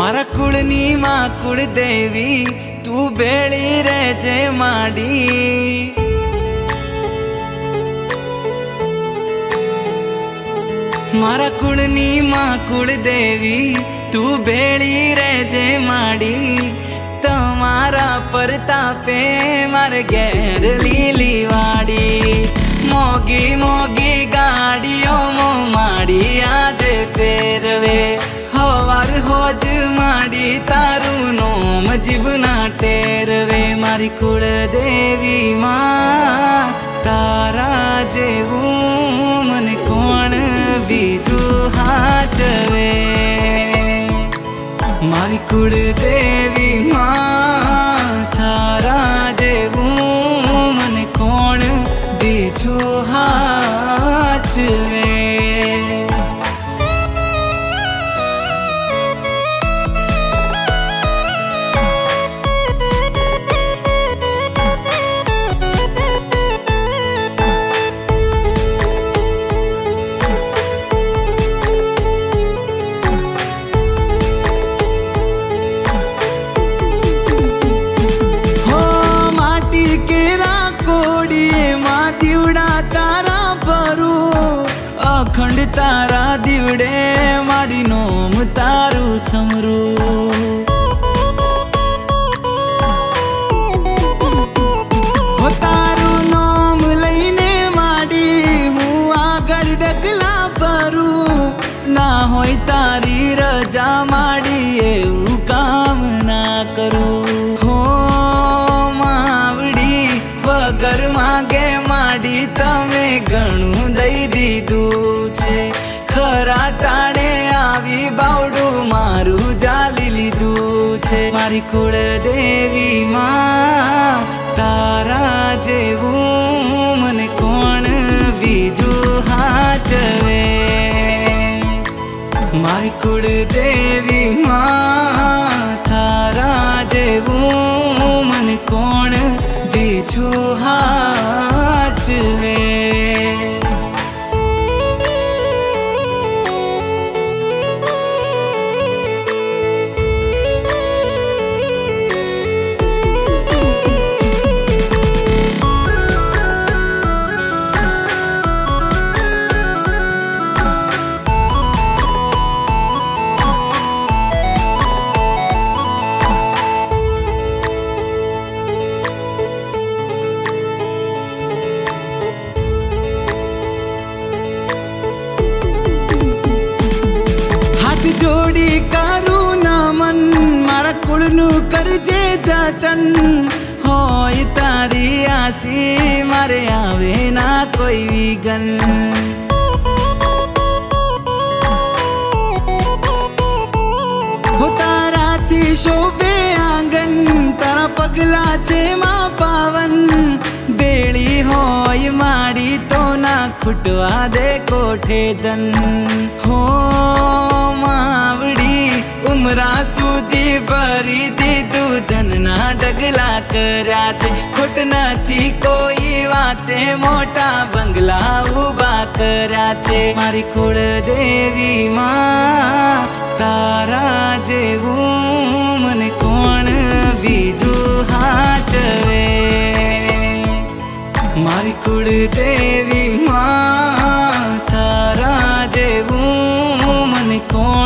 મારા કુળની માં કુળદેવી તું બેળી રહેજે માડી મારા કુળની માં કુળદેવી તું બેળી રહેજે માડી તમારા પરતાપે મારે ઘેર લીલી વાડી મોગી મોગી ગાડીઓ માડી આજે ફેરવે હવાર હોજ માડી તારું નોમ જીવના ટેરવે મારી કુળદેવી માં તારા જેવું મને કોણ બીજું હાચવે મારી કુળદેવી માં તારા જેવું મને કોણ બીજું હાચવે અખંડ તારા દીવડે મારી નોમ તારું સમરું તારું નોમ લઈને માડી હું આગળ ડગલા ભરું ના હોય તારી રજા માડી એવું કામ ના કરું હો માવડી વગર માગે માડી તમે ઘણું દઈ દીધું ખરા ટાણે આવી બાવડું મારું જાલી લીધું છે મારી કુળદેવી માં તારા જેવું મને કોણ બીજું હાચવે મારી કુળદેવી માં તારા જેવું મને કોણ બીજું હાચવે જોડી કરું નમન મારા કુળનું કરજે જતન હોય તારી આસી મારે આવે ના કોઈ વિઘન હો તારાથી શોભે આંગણ તારા પગલા છે માં પાવન બેળી હોય માડી તો ના ખૂટવા દે કોઠે ધન હો માવડી ઉમરા સુધી ભરી દીધું ધનના ડગલા કર્યા છે ખોટ નથી કોઈ વાતે મોટા બંગલા ઉભા કર્યા છે મારી કુળદેવી માં તારા જેવું મને કોણ બીજું હાચવે મારી કુળદેવી માં તારા જેવું મને કોણ